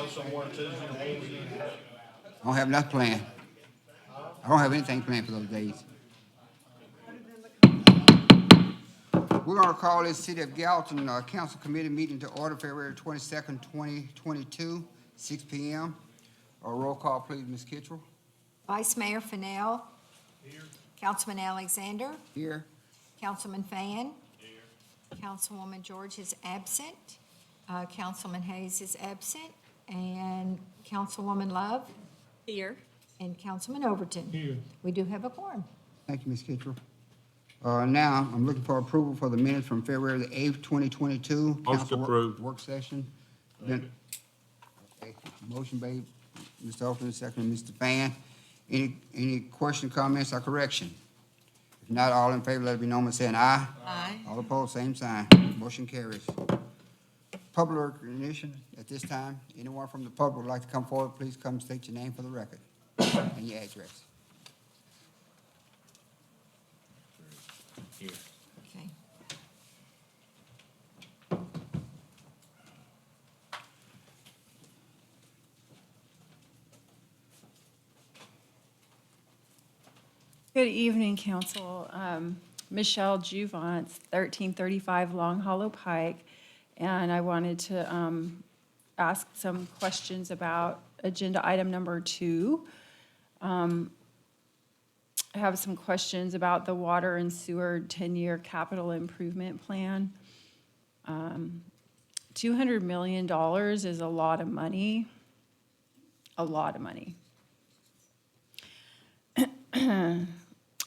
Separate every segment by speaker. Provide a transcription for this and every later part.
Speaker 1: go somewhere Tuesday or Wednesday.
Speaker 2: I don't have nothing planned. I don't have anything planned for those days. We're gonna call this City of Gallatin, Council Committee meeting to order February 22nd, 2022, 6 p.m. Roll call, please, Ms. Kittrell.
Speaker 3: Vice Mayor Fennell. Here. Councilman Alexander.
Speaker 2: Here.
Speaker 3: Councilman Fan. Here. Councilwoman George is absent. Councilman Hayes is absent. And Councilwoman Love.
Speaker 4: Here.
Speaker 3: And Councilman Overton.
Speaker 1: Here.
Speaker 3: We do have a quorum.
Speaker 2: Thank you, Ms. Kittrell. Now, I'm looking for approval for the minutes from February the 8th, 2022. Council
Speaker 1: approved.
Speaker 2: Work session. Okay, motion made, Mr. Overton, second, Mr. Fan. Any question, comments, or correction? If not, all in favor, let it be known by saying aye.
Speaker 4: Aye.
Speaker 2: All opposed, same sign. Motion carries. Public recognition at this time. Anyone from the public would like to come forward, please come state your name for the record and your address.
Speaker 3: Okay.
Speaker 4: Good evening, Council. Michelle Juvance, 1335 Long Hollow Pike, and I wanted to ask some questions about agenda item number 2. I have some questions about the water and sewer 10-year capital improvement plan. $200 million is a lot of money,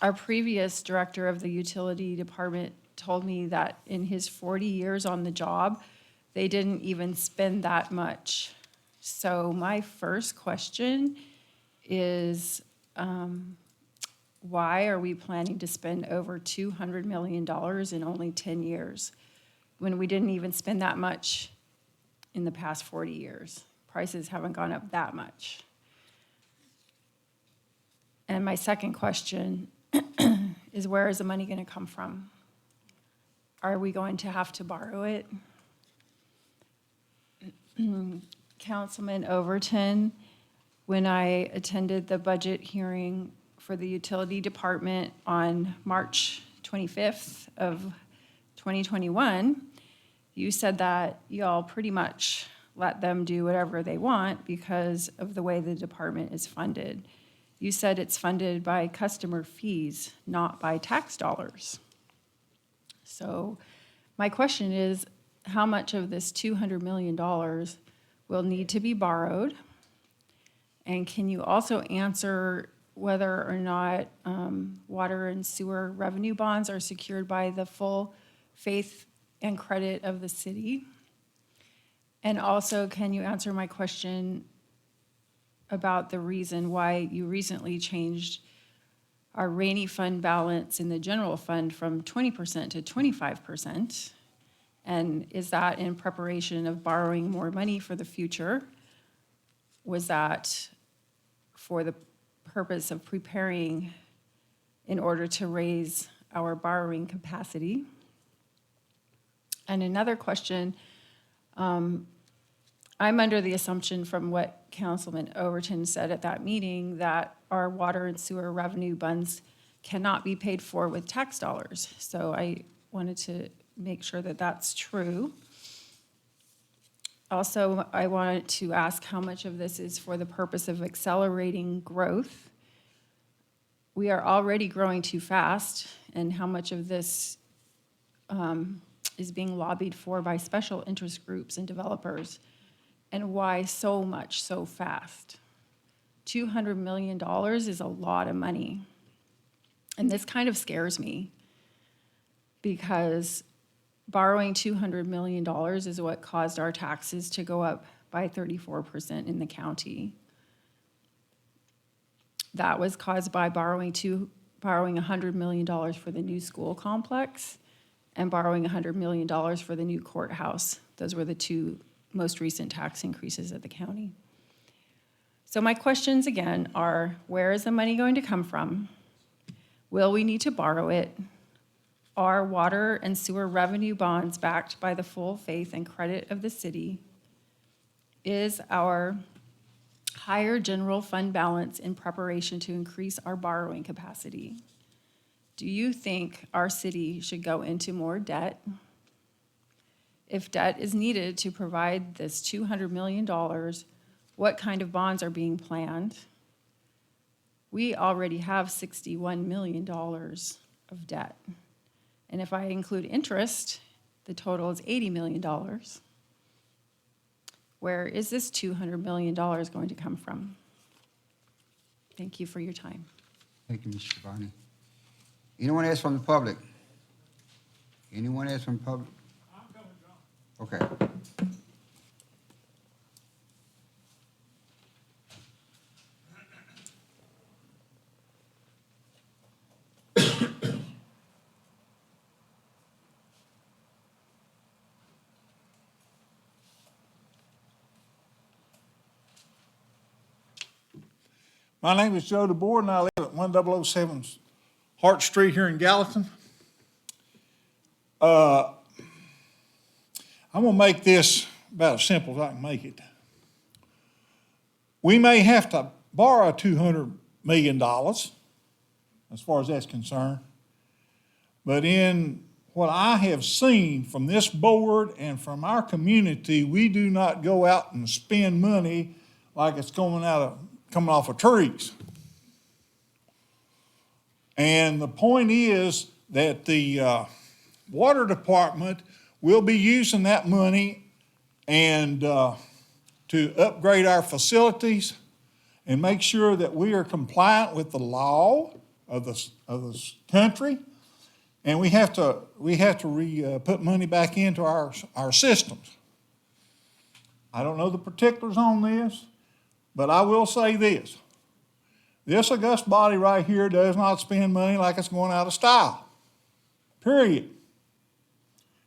Speaker 4: Our previous director of the utility department told me that in his 40 years on the job, they didn't even spend that much. So my first question is, why are we planning to spend over $200 million in only 10 years when we didn't even spend that much in the past 40 years? Prices haven't gone up that much. And my second question is, where is the money going to come from? Are we going to have to borrow it? Councilman Overton, when I attended the budget hearing for the utility department on March 25th of 2021, you said that y'all pretty much let them do whatever they want because of the way the department is funded. You said it's funded by customer fees, not by tax dollars. So my question is, how much of this $200 million will need to be borrowed? And can you also answer whether or not water and sewer revenue bonds are secured by the full faith and credit of the city? And also, can you answer my question about the reason why you recently changed our rainy fund balance in the general fund from 20% to 25%? And is that in preparation of borrowing more money for the future? Was that for the purpose of preparing in order to raise our borrowing capacity? And another question, I'm under the assumption from what Councilman Overton said at that meeting that our water and sewer revenue bonds cannot be paid for with tax dollars. So I wanted to make sure that that's true. Also, I wanted to ask how much of this is for the purpose of accelerating growth. We are already growing too fast, and how much of this is being lobbied for by special interest groups and developers, and why so much so fast. $200 million is a lot of money. And this kind of scares me because borrowing $200 million is what caused our taxes to go up by 34% in the county. That was caused by borrowing $100 million for the new school complex and borrowing $100 million for the new courthouse. Those were the two most recent tax increases at the county. So my questions again are, where is the money going to come from? Will we need to borrow it? Are water and sewer revenue bonds backed by the full faith and credit of the city? is our higher general fund balance in preparation to increase our borrowing capacity. Do you think our city should go into more debt? If debt is needed to provide this $200 million, what kind of bonds are being planned? We already have $61 million of debt. And if I include interest, the total is $80 million. Where is this $200 million going to come from? Thank you for your time.
Speaker 2: Thank you, Ms. Shabani. Anyone else from the public? Anyone else from the public? Okay.
Speaker 1: My name is Joe DeBoer, and I live at 1007 Hart Street here in Gallatin. I'm going to make this about as simple as I can make it. We may have to borrow $200 million, as far as that's concerned. But in what I have seen from this board and from our community, we do not go out and spend money like it's coming off of trees. And the point is that the water department will be using that money and to upgrade our facilities and make sure that we are compliant with the law of the country. And we have to put money back into our systems. I don't know the particulars on this, but I will say this. This august body right here does not spend money like it's going out of style. Period.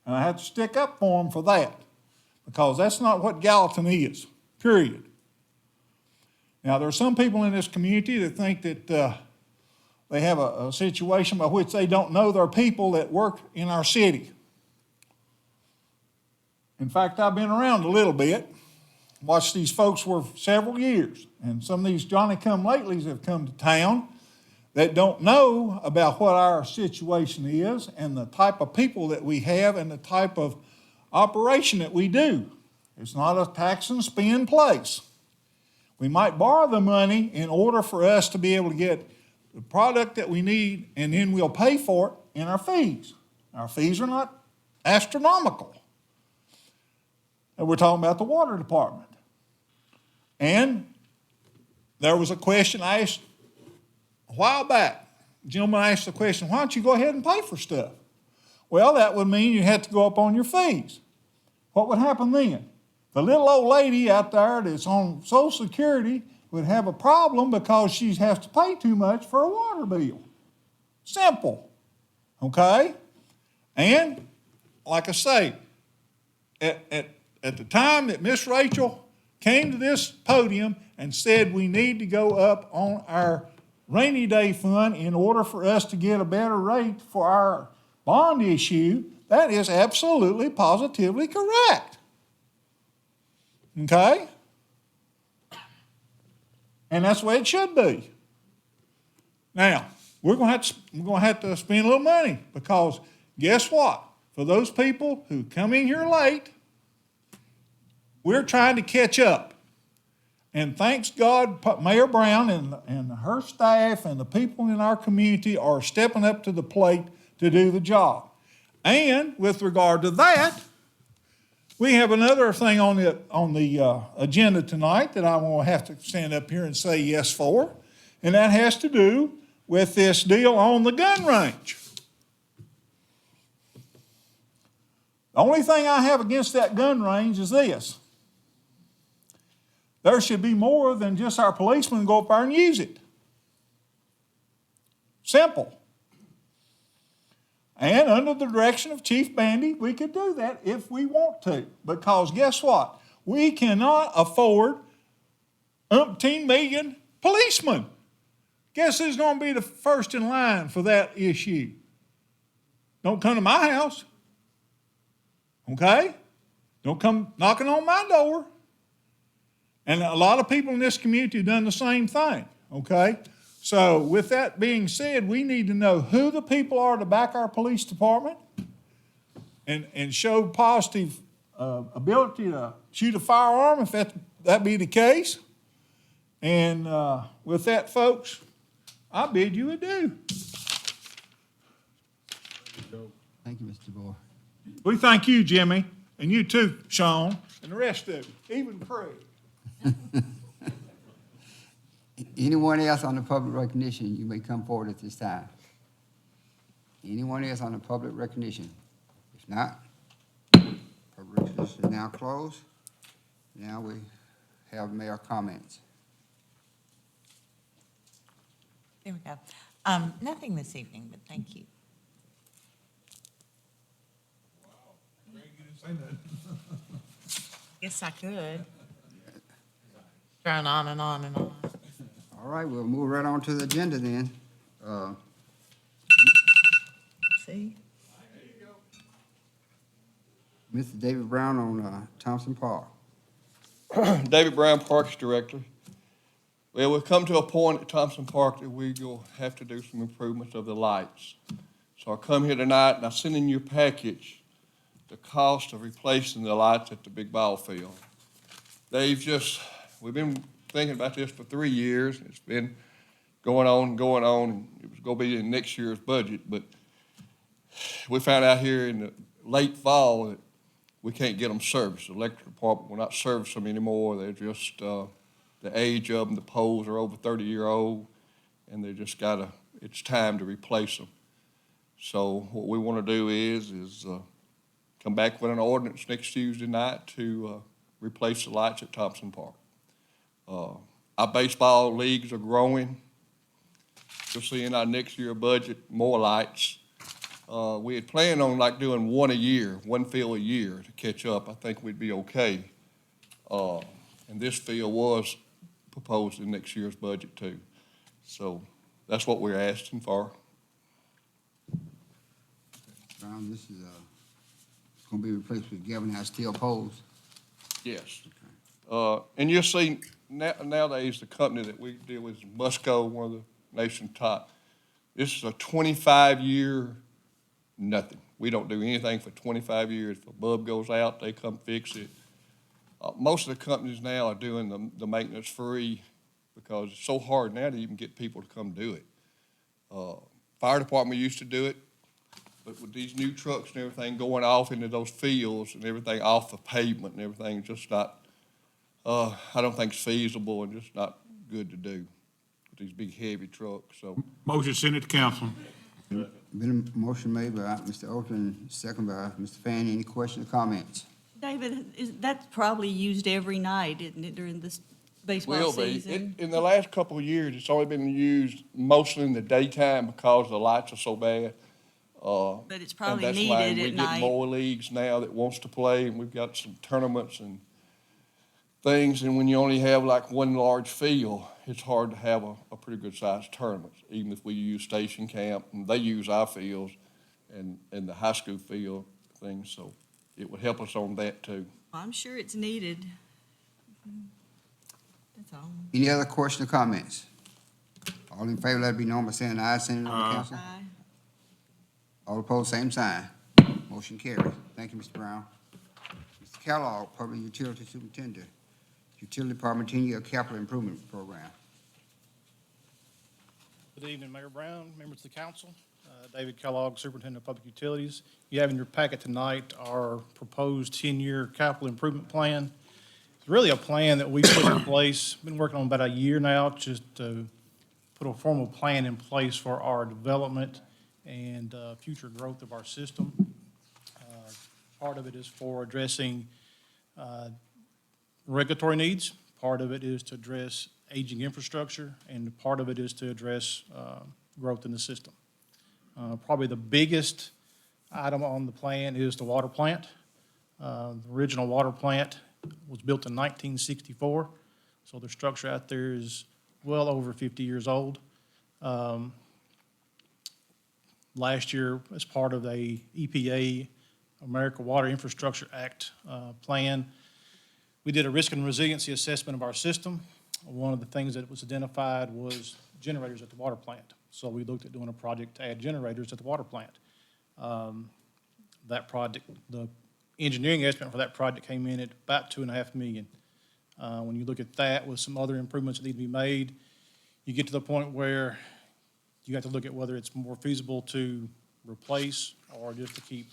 Speaker 1: And I have to stick up for them for that, because that's not what Gallatin is. Period. Now, there are some people in this community that think that they have a situation by which they don't know their people that work in our city. In fact, I've been around a little bit, watched these folks for several years, and some of these Johnny-come-latelys have come to town that don't know about what our situation is and the type of people that we have and the type of operation that we do. It's not a tax and spend place. We might borrow the money in order for us to be able to get the product that we need, and then we'll pay for it in our fees. Our fees are not astronomical. And we're talking about the water department. And there was a question I asked a while back. A gentleman asked the question, why don't you go ahead and pay for stuff? Well, that would mean you had to go up on your fees. What would happen then? The little old lady out there that's on Social Security would have a problem because she has to pay too much for a water bill. Simple. Okay? And, like I say, at the time that Miss Rachel came to this podium and said we need to go up on our rainy day fund in order for us to get a better rate for our bond issue, that is absolutely, positively correct. Okay? And that's the way it should be. Now, we're going to have to spend a little money, because guess what? For those people who come in here late, we're trying to catch up. And thanks God, Mayor Brown and her staff and the people in our community are stepping up to the plate to do the job. And with regard to that, we have another thing on the agenda tonight that I will have to stand up here and say yes for, and that has to do with this deal on the gun range. The only thing I have against that gun range is this. There should be more than just our policemen go up there and use it. Simple. And under the direction of Chief Bandy, we could do that if we want to. Because guess what? We cannot afford umpteen million policemen. Guess who's going to be the first in line for that issue? Don't come to my house. Okay? Don't come knocking on my door. And a lot of people in this community have done the same thing, okay? So with that being said, we need to know who the people are to back our police department and show positive ability to shoot a firearm if that be the case. And with that, folks, I bid you adieu.
Speaker 2: Thank you, Mr. DeBoer.
Speaker 1: We thank you, Jimmy, and you too, Sean, and the rest of you, even Craig.
Speaker 2: Anyone else on the public recognition, you may come forward at this time. Anyone else on the public recognition? If not, public recognition is now closed. Now we have mayor comments.
Speaker 5: There we go. Nothing this evening, but thank you. Yes, I could. Going on and on and on.
Speaker 2: All right, we'll move right on to the agenda then.
Speaker 5: See?
Speaker 2: Mr. David Brown on Thompson Park.
Speaker 6: David Brown, Parks Director. Well, we've come to a point at Thompson Park that we will have to do some improvements of the lights. So I come here tonight and I send in your package the cost of replacing the lights at the big ball field. We've been thinking about this for 3 years. It's been going on, and it was gonna be in next year's budget, but we found out here in the late fall that we can't get them serviced. The electric department will not service them anymore. They're just, the age of them, the poles are over 30-year-old, and it's time to replace them. So what we want to do is come back with an ordinance next Tuesday night to replace the lights at Thompson Park. Our baseball leagues are growing. You'll see in our next year budget more lights. We had planned on doing one field a year to catch up. I think we'd be okay. And this field was proposed in next year's budget too. So that's what we're asking for.
Speaker 2: Brown, this is, it's gonna be replaced with galvanized steel poles.
Speaker 6: Yes. And you'll see nowadays the company that we deal with is Musco, one of the nation's top. This is a 25-year nothing. We don't do anything for 25 years. If a bulb goes out, they come fix it. Most of the companies now are doing the maintenance free because it's so hard now to even get people to come do it. Fire department used to do it, but with these new trucks and everything going off into those fields and everything off the pavement and everything, just not, I don't think it's feasible and just not good to do with these big heavy trucks, so.
Speaker 7: Motion send it to council.
Speaker 2: Been a motion made by Mr. Oldham, second by Mr. Fan. Any questions or comments?
Speaker 8: David, that's probably used every night, isn't it, during this baseball
Speaker 6: Will be.
Speaker 8: season?
Speaker 6: In the last couple of years, it's only been used mostly in the daytime because the lights are so bad.
Speaker 8: But it's probably
Speaker 6: And that's why
Speaker 8: needed
Speaker 6: we
Speaker 8: at
Speaker 6: get
Speaker 8: night.
Speaker 6: more leagues now that wants to play, and we've got some tournaments and things, and when you only have one large field, it's hard to have a pretty good sized tournament, even if we use station camp, and they use our fields and the high school field things, so it would help us on that too.
Speaker 8: I'm sure it's needed. That's all.
Speaker 2: Any other questions or comments? All in favor, let it be known by saying aye. Send it on to council.
Speaker 8: Aye.
Speaker 2: All opposed, same sign. Motion carries. Thank you, Mr. Brown. Mr. Kellogg, Public Utility Superintendent, Utility Department 10-year capital improvement program.
Speaker 9: Good evening, Mayor Brown, members of the council. David Kellogg, Superintendent of Public Utilities. You have in your packet tonight our proposed 10-year capital improvement plan. It's really a plan that we put in place, been working on about a year now, just to put a formal plan in place for our development and future growth of our system. Part of it is for addressing regulatory needs. Part of it is to address aging infrastructure, and part of it is to address growth in the system. Probably the biggest item on the plan is the water plant. The original water plant was built in 1964, so the structure out there is well over 50 years old. Last year, as part of a EPA, America Water Infrastructure Act plan, We did a risk and resiliency assessment of our system. One of the things that was identified was generators at the water plant. So we looked at doing a project to add generators at the water plant. That project, the engineering estimate for that project came in at about $2.5 million. When you look at that with some other improvements that need to be made, you get to the point where you have to look at whether it's more feasible to replace or just to keep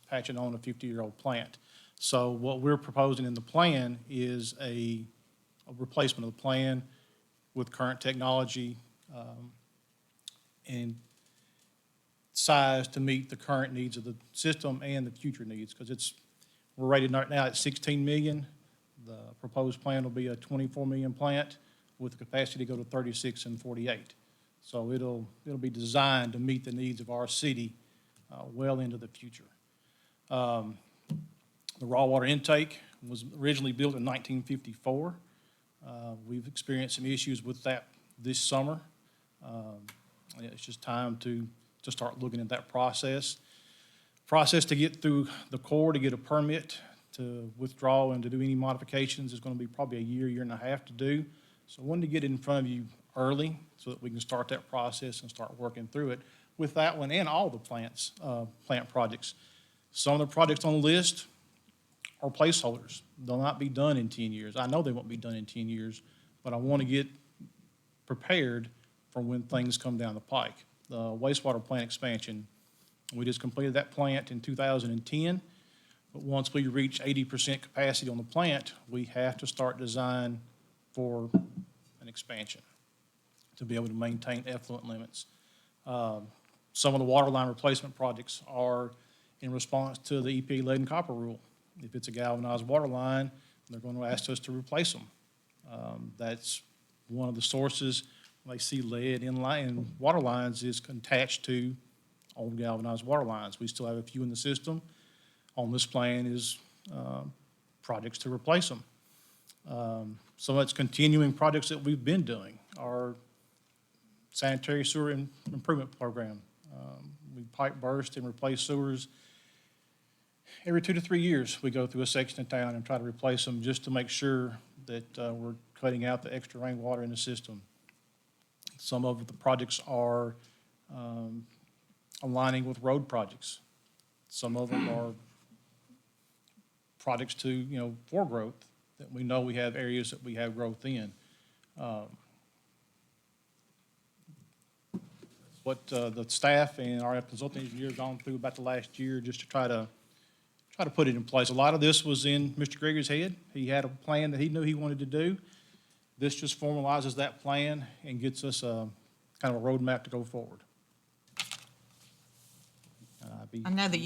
Speaker 9: patching on a 50-year-old plant. So what we're proposing in the plan is a replacement of the plan with current technology and size to meet the current needs of the system and the future needs, because we're rated right now at 16 million. The proposed plan will be a 24 million plant with the capacity to go to 36 and 48. So it'll be designed to meet the needs of our city well into the future. The raw water intake was originally built in 1954. We've experienced some issues with that this summer. It's just time to start looking at that process. Process to get through the Corps to get a permit to withdraw and to do any modifications is going to be probably a year and a half to do. So I wanted to get it in front of you early so that we can start that process and start working through it with that one and all the plant projects. Some of the projects on the list are placeholders. They'll not be done in 10 years. I know they won't be done in 10 years, but I want to get prepared for when things come down the pike. The wastewater plant expansion, we just completed that plant in 2010, but once we reach 80% capacity on the plant, we have to start design for an expansion to be able to maintain effluent limits. Some of the water line replacement projects are in response to the EPA lead and copper rule. If it's a galvanized water line, they're going to ask us to replace them. That's one of the sources. They see lead in water lines is attached to old galvanized water lines. We still have a few in the system. On this plan is projects to replace them. Some of it's continuing projects that we've been doing. Our sanitary sewer improvement program. We pipe burst and replace sewers. Every 2 to 3 years, we go through a section of town and try to replace them just to make sure that we're cutting out the extra rainwater in the system. Some of the projects are aligning with road projects. Some of them are projects to, for growth, that we know we have areas that we have growth in. What the staff and our consulting engineer have gone through about the last year just to try to put it in place. A lot of this was in Mr. Greger's head. He had a plan that he knew he wanted to do. This just formalizes that plan and gets us kind of a roadmap to go forward.
Speaker 5: I know that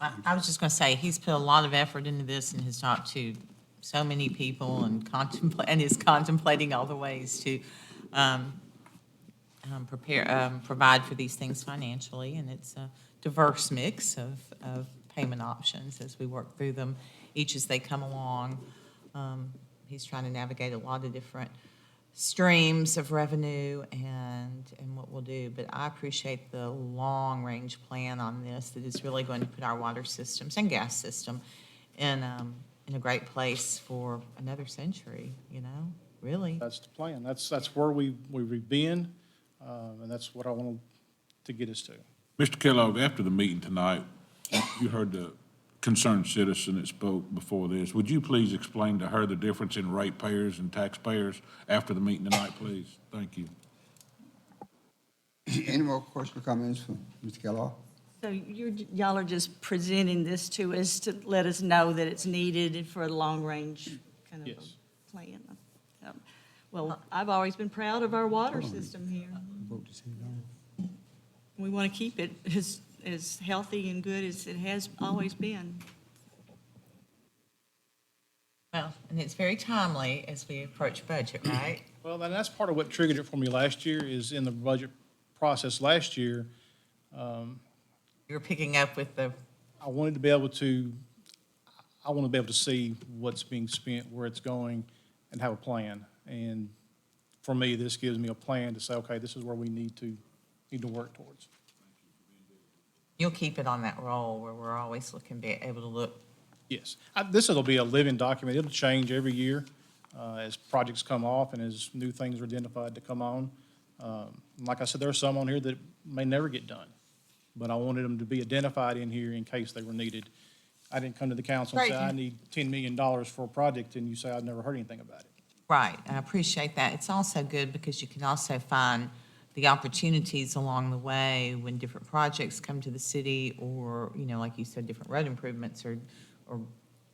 Speaker 5: I was just going to say, he's put a lot of effort into this and has talked to so many people and is contemplating all the ways to provide for these things financially. And it's a diverse mix of payment options as we work through them, each as they come along. He's trying to navigate a lot of different streams of revenue and what we'll do. But I appreciate the long-range plan on this that is really going to put our water systems and gas system in a great place for another century, really.
Speaker 9: That's the plan. That's where we've been, and that's what I wanted to get us to.
Speaker 7: Mr. Kellogg, after the meeting tonight, you heard the concerned citizen that spoke before this. Would you please explain to her the difference in ratepayers and taxpayers after the meeting tonight, please? Thank you.
Speaker 2: Any more questions or comments from Mr. Kellogg?
Speaker 8: So y'all are just presenting this to us to let us know that it's needed for a long-range kind of
Speaker 9: Yes.
Speaker 8: a plan. Well, I've always been proud of our water system here.
Speaker 2: Vote to send it on.
Speaker 8: We want to keep it as healthy and good as it has always been.
Speaker 5: Well, and it's very timely as we approach budget, right?
Speaker 9: Well, and that's part of what triggered it for me last year is in the budget process last year.
Speaker 5: You're picking up with
Speaker 9: I wanted to be able to see what's being spent, where it's going, and have a plan. And for me, this gives me a plan to say, okay, this is where we need to work towards.
Speaker 5: you'll keep it on that roll where we're always able to look
Speaker 9: Yes. This will be a living document. It'll change every year as projects come off and as new things are identified to come on. Like I said, there are some on here that may never get done, but I wanted them to be identified in here in case they were needed. I didn't come to the council and say,
Speaker 5: Great.
Speaker 9: I need $10 million for a project, and you say, I've never heard anything about it.
Speaker 5: Right, I appreciate that. It's also good because you can also find the opportunities along the way when different projects come to the city or, like you said, different road improvements or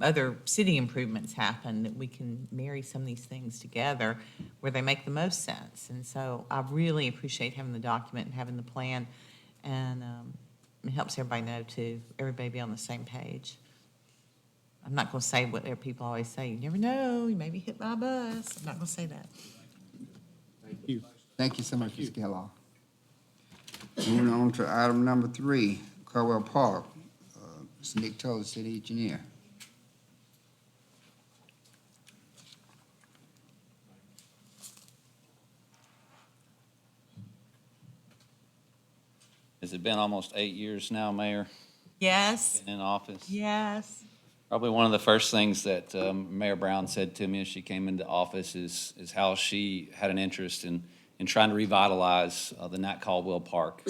Speaker 5: other city improvements happen, that we can marry some of these things together where they make the most sense. And so I really appreciate having the document and having the plan, and it helps everybody know too, everybody be on the same page. I'm not going to say what people always say, you never know, you may be hit by a bus. I'm not going to say that.
Speaker 9: Thank you.
Speaker 2: Thank you so much, Ms. Kellogg. Moving on to item number 3, Caldwell Park. Mr. Nick Toll, city engineer.
Speaker 10: Has it been almost 8 years now, Mayor,
Speaker 5: Yes,
Speaker 10: been in office?
Speaker 5: yes.
Speaker 10: Probably one of the first things that Mayor Brown said to me as she came into office is how she had an interest in trying to revitalize the Nat Caldwell Park.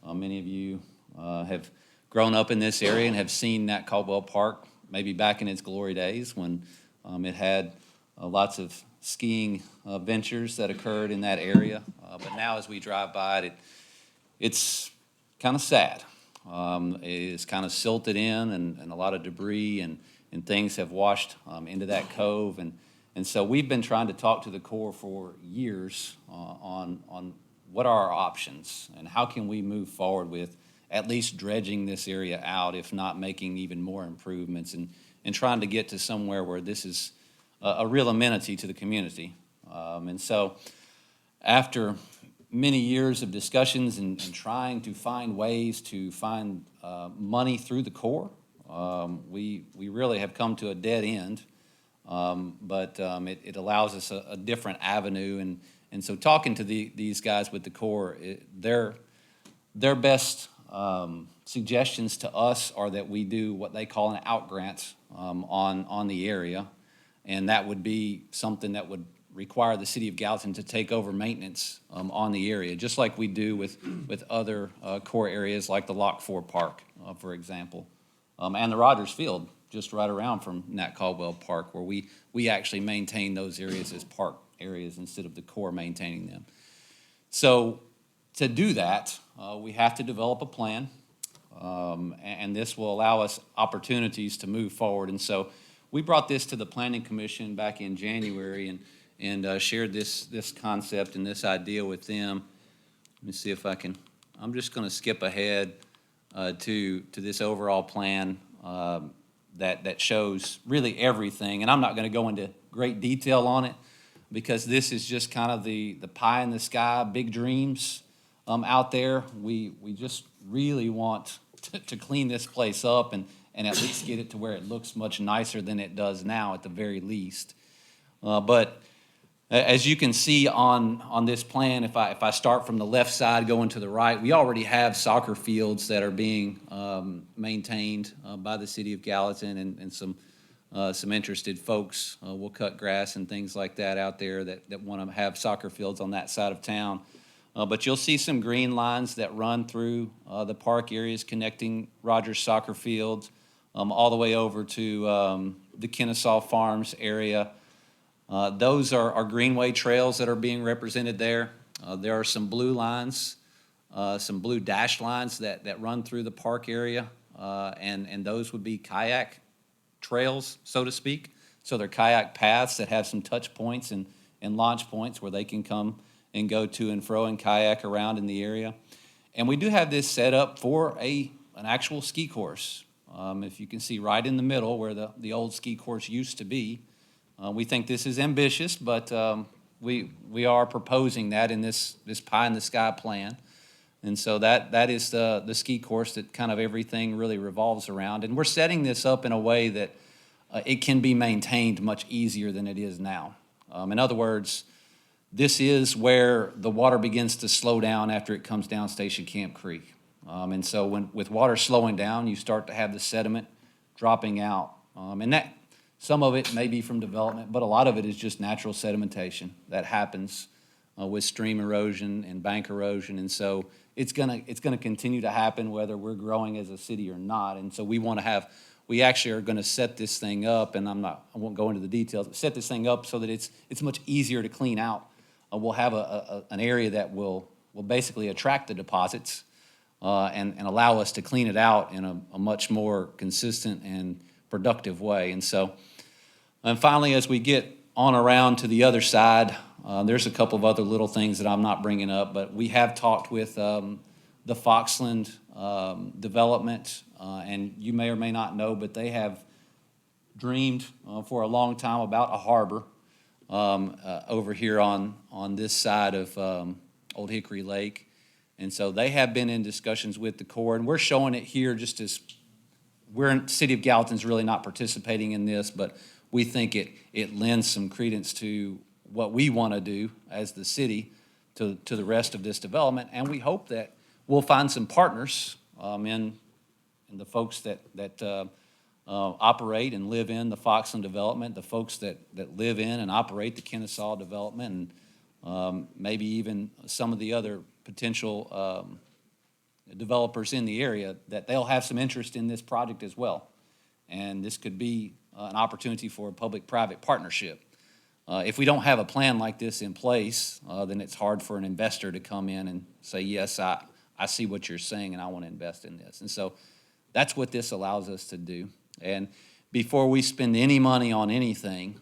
Speaker 10: Many of you have grown up in this area and have seen Nat Caldwell Park maybe back in its glory days when it had lots of skiing ventures that occurred in that area. But now as we drive by it, it's kind of sad. It's kind of silted in and a lot of debris and things have washed into that cove. And so we've been trying to talk to the Corps for years on what are our options and how can we move forward with at least dredging this area out, if not making even more improvements and trying to get to somewhere where this is a real amenity to the community. And so after many years of discussions and trying to find ways to find money through the Corps, we really have come to a dead end. But it allows us a different avenue. And so talking to these guys with the Corps, their best suggestions to us are that we do what they call an out grant on the area. And that would be something that would require the city of Gallatin to take over maintenance on the area, just like we do with other core areas like the Lock 4 Park, for example, and the Rogers Field, just right around from Nat Caldwell Park, where we actually maintain those areas as park areas instead of the Corps maintaining them. So to do that, we have to develop a plan, and this will allow us opportunities to move forward. And so we brought this to the Planning Commission back in January and shared this concept and this idea with them. Let me see if I can, I'm just going to skip ahead to this overall plan that shows really everything. And I'm not going to go into great detail on it because this is just kind of the pie in the sky, big dreams out there. We just really want to clean this place up and at least get it to where it looks much nicer than it does now at the very least. But as you can see on this plan, if I start from the left side going to the right, we already have soccer fields that are being maintained by the city of Gallatin, and some interested folks will cut grass and things like that out there that want to have soccer fields on that side of town. But you'll see some green lines that run through the park areas connecting Rogers Soccer Field all the way over to the Kennesaw Farms area. Those are greenway trails that are being represented there. There are some blue lines, some blue dashed lines that run through the park area, and those would be kayak trails, so to speak. So they're kayak paths that have some touch points and launch points where they can come and go to and fro and kayak around in the area. And we do have this set up for an actual ski course. If you can see right in the middle where the old ski course used to be. We think this is ambitious, but we are proposing that in this pie in the sky plan. And so that is the ski course that kind of everything really revolves around. And we're setting this up in a way that it can be maintained much easier than it is now. In other words, this is where the water begins to slow down after it comes down Station Camp Creek. And so with water slowing down, you start to have the sediment dropping out And that, some of it may be from development, but a lot of it is just natural sedimentation that happens with stream erosion and bank erosion. And so it's gonna continue to happen whether we're growing as a city or not. And so we actually are gonna set this thing up, and I won't go into the details, but set this thing up so that it's much easier to clean out. We'll have an area that will basically attract the deposits and allow us to clean it out in a much more consistent and productive way. And so, and finally, as we get on around to the other side, there's a couple of other little things that I'm not bringing up, but we have talked with the Foxland development, and you may or may not know, but they have dreamed for a long time about a harbor over here on this side of Old Hickory Lake. And so they have been in discussions with the Corps, and we're showing it here just as we're in, City of Gallatin's really not participating in this, but we think it lends some credence to what we want to do as the city to the rest of this development. And we hope that we'll find some partners in the folks that operate and live in the Foxland development, the folks that live in and operate the Kennesaw development, and maybe even some of the other potential developers in the area, that they'll have some interest in this project as well. And this could be an opportunity for a public-private partnership. If we don't have a plan like this in place, then it's hard for an investor to come in and say, yes, I see what you're saying and I want to invest in this. And so that's what this allows us to do. And before we spend any money on anything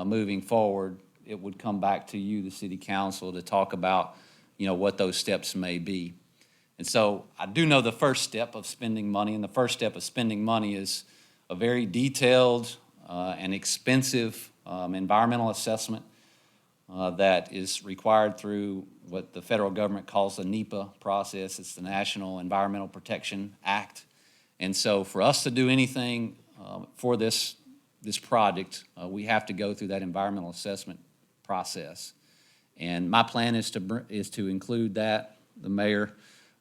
Speaker 10: moving forward, it would come back to you, the city council, to talk about, what those steps may be. And so I do know the first step of spending money, and the first step of spending money is a very detailed and expensive environmental assessment that is required through what the federal government calls the NEPA process. It's the National Environmental Protection Act. And so for us to do anything for this project, we have to go through that environmental assessment process. And my plan is to include that. The mayor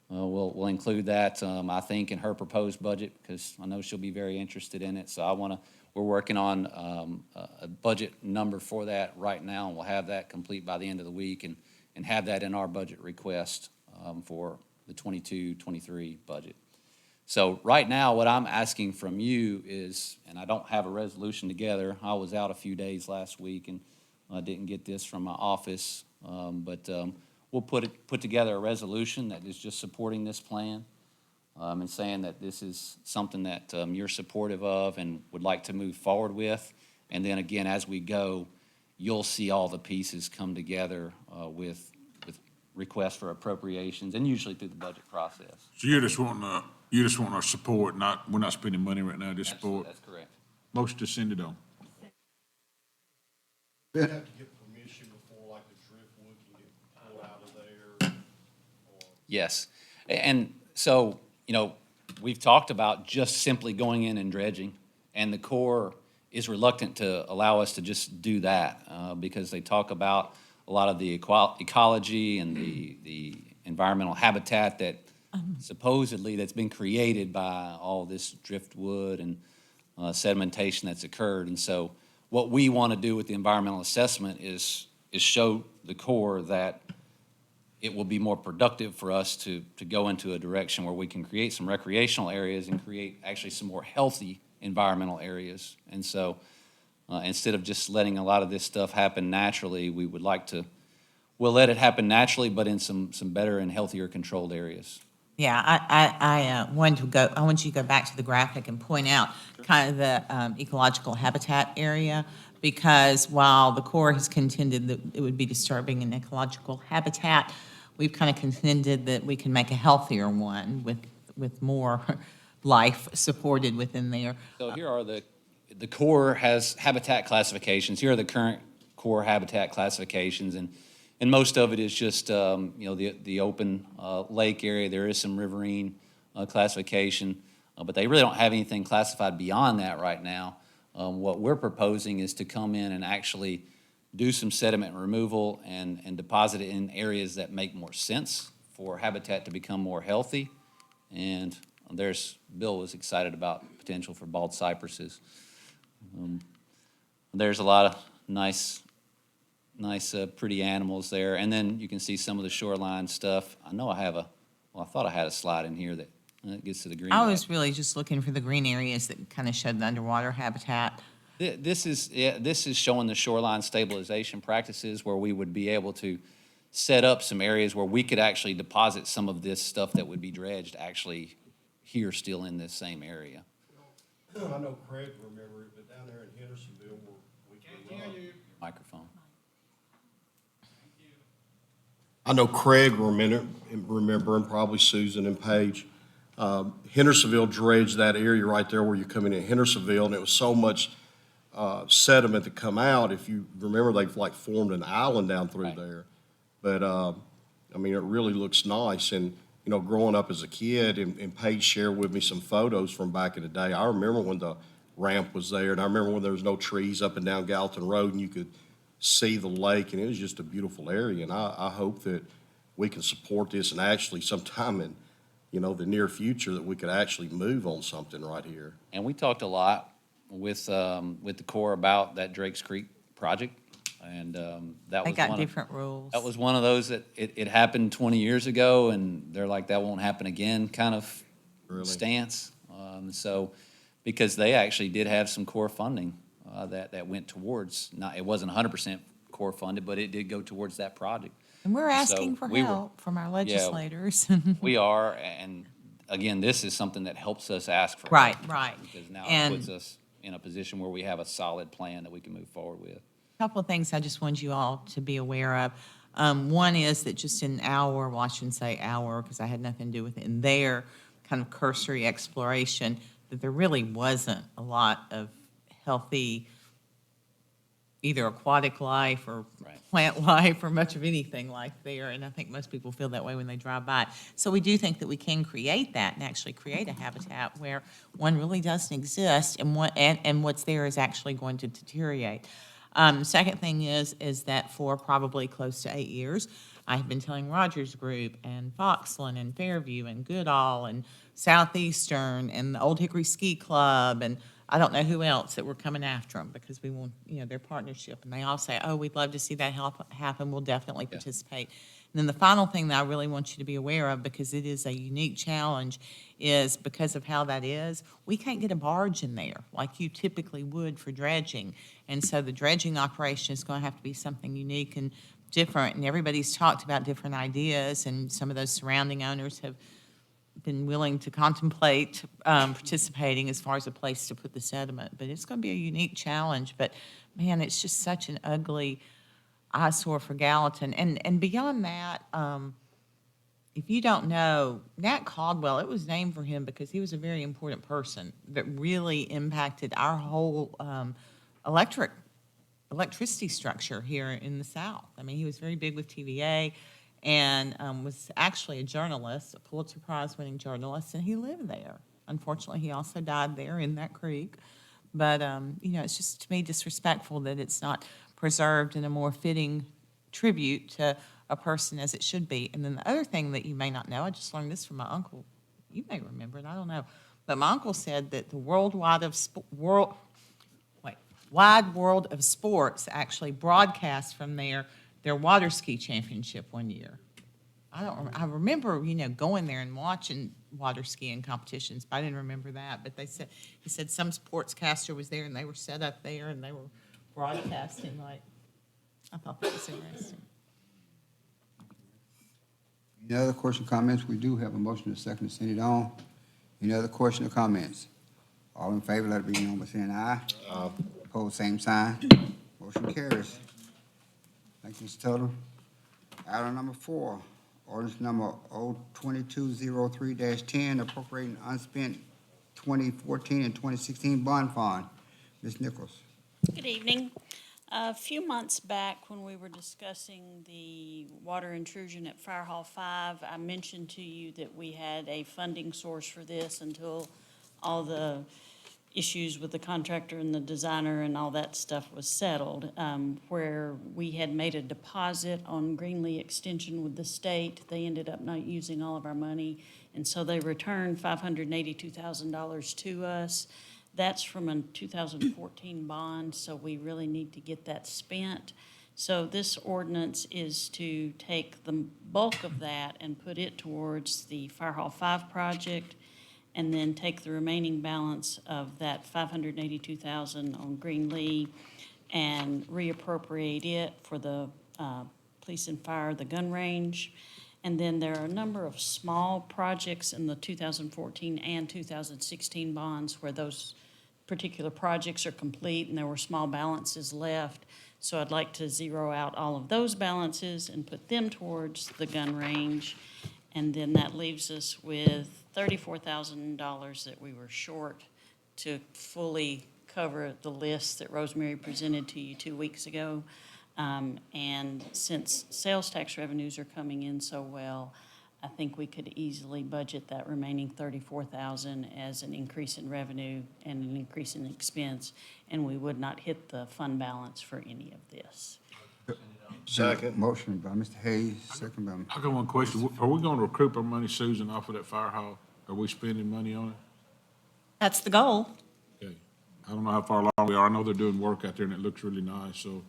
Speaker 10: will include that, I think, in her proposed budget, because I know she'll be very interested in it. So we're working on a budget number for that right now, and we'll have that complete by the end of the week and have that in our budget request for the 22-23 budget. So right now, what I'm asking from you is, and I don't have a resolution together. I was out a few days last week and I didn't get this from my office, but we'll put together a resolution that is just supporting this plan and saying that this is something that you're supportive of and would like to move forward with. And then again, as we go, you'll see all the pieces come together with requests for appropriations, and usually through the budget process.
Speaker 7: So you're just wanting our support, we're not spending money right now, just support.
Speaker 10: That's correct.
Speaker 7: Motion to send it on.
Speaker 9: You have to get permission before, like, the driftwood can get pulled out of there.
Speaker 10: Yes. And so, we've talked about just simply going in and dredging, and the Corps is reluctant to allow us to just do that because they talk about a lot of the ecology and the environmental habitat that supposedly that's been created by all this driftwood and sedimentation that's occurred. And so what we want to do with the environmental assessment is show the Corps that it will be more productive for us to go into a direction where we can create some recreational areas and create actually some more healthy environmental areas. And so instead of just letting a lot of this stuff happen naturally, we would like to, we'll let it happen naturally, but in some better and healthier controlled areas.
Speaker 5: Yeah, I want you to go back to the graphic and point out kind of the ecological habitat area, because while the Corps has contended that it would be disturbing an ecological habitat, we've kind of contended that we can make a healthier one with more life supported within there.
Speaker 10: So here are the Corps has habitat classifications. Here are the current Corps habitat classifications, and most of it is just the open lake area. There is some riverine classification, but they really don't have anything classified beyond that right now. What we're proposing is to come in and actually do some sediment removal and deposit it in areas that make more sense for habitat to become more healthy. And Bill was excited about potential for bald cypresses. There's a lot of nice, pretty animals there. And then you can see some of the shoreline stuff. I know I thought I had a slide in here that gets to the green.
Speaker 5: I was really just looking for the green areas that kind of showed the underwater habitat.
Speaker 10: This is showing the shoreline stabilization practices where we would be able to set up some areas where we could actually deposit some of this stuff that would be dredged actually here still in this same area.
Speaker 11: I know Craig remember it, but down there in Hendersonville, where we can
Speaker 10: Microphone.
Speaker 11: I know Craig remember, and probably Susan and Paige. Hendersonville dredged that area right there where you're coming in Hendersonville, and it was so much sediment to come out. If you remember, they've like formed an island down through
Speaker 10: Right.
Speaker 11: there. But, I mean, it really looks nice. And, you know, growing up as a kid, and Paige shared with me some photos from back in the day. I remember when the ramp was there, and I remember when there was no trees up and down Gallatin Road, and you could see the lake, and it was just a beautiful area. And I hope that we can support this, and actually sometime in, you know, the near future, that we could actually move on something right here.
Speaker 10: And we talked a lot with the Corps about that Drakes Creek project, and that
Speaker 5: They
Speaker 10: was
Speaker 5: got
Speaker 10: one
Speaker 5: different rules.
Speaker 10: That was one of those that it happened 20 years ago, and they're like, that won't happen again kind of
Speaker 11: Really?
Speaker 10: stance. So, because they actually did have some core funding that went towards, it wasn't 100% core funded, but it did go towards that project.
Speaker 5: And we're asking
Speaker 10: So
Speaker 5: for
Speaker 10: we were-
Speaker 5: help from our legislators.
Speaker 10: We are, and again, this is something that helps us ask for
Speaker 5: Right,
Speaker 10: help.
Speaker 5: right.
Speaker 10: Because now it
Speaker 5: And-
Speaker 10: puts us in a position where we have a solid plan that we can move forward with.
Speaker 5: Couple of things I just wanted you all to be aware of. One is that just in our, well, I shouldn't say our, because I had nothing to do with it, in their kind of cursory exploration, that there really wasn't a lot of healthy either aquatic life or
Speaker 10: Right.
Speaker 5: plant life or much of anything like there, and I think most people feel that way when they drive by. So we do think that we can create that and actually create a habitat where one really doesn't exist, and what's there is actually going to deteriorate. Second thing is that for probably close to 8 years, I have been telling Rogers Group and Foxland and Fairview and Goodall and Southeastern and the Old Hickory Ski Club and I don't know who else that we're coming after them because we want, their partnership. And they all say, oh, we'd love to see that happen. We'll definitely participate. And then the final thing that I really want you to be aware of, because it is a unique challenge, is because of how that is, we can't get a barge in there like you typically would for dredging. And so the dredging operation is going to have to be something unique and different. And everybody's talked about different ideas, and some of those surrounding owners have been willing to contemplate participating as far as a place to put the sediment. But it's going to be a unique challenge. But, man, it's just such an ugly eyesore for Gallatin. And beyond that, if you don't know, Nat Caldwell, it was named for him because he was a very important person that really impacted our whole electricity structure here in the South. I mean, he was very big with TVA and was actually a journalist, a Pulitzer Prize-winning journalist, and he lived there. Unfortunately, he also died there in that creek. But, it's just, to me, disrespectful that it's not preserved in a more fitting tribute to a person as it should be. And then the other thing that you may not know, I just learned this from my uncle. You may remember it, I don't know. But my uncle said that the wide world of sports actually broadcast from their water ski championship one year. I remember, going there and watching water skiing competitions, but I didn't remember that. But he said some sportscaster was there and they were set up there and they were broadcasting I thought that was interesting.
Speaker 2: Any other question, comments? We do have a motion to second to send it on. Any other question or comments? All in favor, let it be known by saying aye. Opposed, same sign. Motion carries. Thank you, Mr. Tuttle. Item number 4, ordinance number 02203-10, appropriating unspent 2014 and 2016 bond fund. Ms. Nichols.
Speaker 12: Good evening. A few months back, when we were discussing the water intrusion at Fire Hall 5, I mentioned to you that we had a funding source for this until all the issues with the contractor and the designer and all that stuff was settled, where we had made a deposit on Greenlee Extension with the state. They ended up not using all of our money, and so they returned $582,000 to us. That's from a 2014 bond, so we really need to get that spent. So this ordinance is to take the bulk of that and put it towards the Fire Hall 5 project, and then take the remaining balance of that $582,000 on Greenlee and reappropriate it for the police and fire, the gun range. And then there are a number of small projects in the 2014 and 2016 bonds where those particular projects are complete and there were small balances left. So I'd like to zero out all of those balances and put them towards the gun range. And then that leaves us with $34,000 that we were short to fully cover the list that Rosemary presented to you 2 weeks ago. And since sales tax revenues are coming in so well, I think we could easily budget that remaining $34,000 as an increase in revenue and an increase in expense, and we would not hit the fund balance for any of this.
Speaker 11: Second.
Speaker 2: Motion by Mr. Hayes, second by,
Speaker 7: I got one question. Are we gonna recoup our money, Susan, off of that fire hall? Are we spending money on it?
Speaker 8: That's the goal.
Speaker 7: Okay. I don't know how far along we are. I know they're doing work out there and it looks really nice, so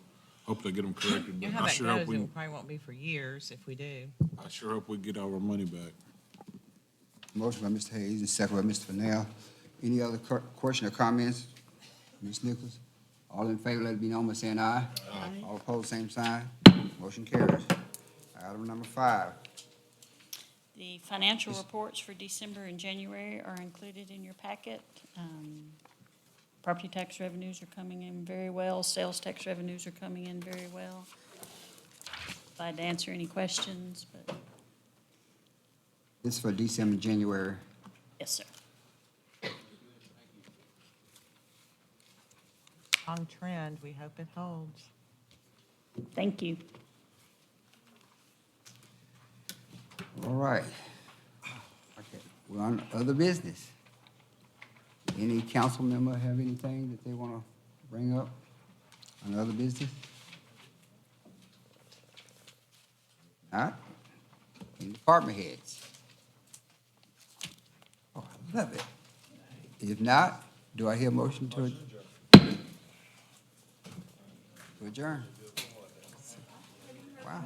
Speaker 7: hope they get them corrected.
Speaker 5: You
Speaker 7: But
Speaker 5: know how
Speaker 7: I
Speaker 5: that
Speaker 7: sure hope
Speaker 5: goes,
Speaker 7: we,
Speaker 5: it probably won't be for years if we do.
Speaker 7: I sure hope we get all our money back.
Speaker 2: motion by Mr. Hayes and second by Mr. Fennell. Any other question or comments? Ms. Nichols? All in favor, let it be known by saying aye. Aye. All opposed, same sign. Motion carries. Item number 5.
Speaker 12: The financial reports for December and January are included in your packet. Property tax revenues are coming in very well, sales tax revenues are coming in very well. Glad to answer any questions, but
Speaker 2: This is for December, January.
Speaker 12: yes, sir.
Speaker 5: On trend, we hope it holds.
Speaker 12: Thank you.
Speaker 2: All right. Okay, we're on other business. Any council member have anything that they want to bring up on other business? All right. Any department heads? Oh, I love it. If not, do I hear a motion to adjourn? Wow.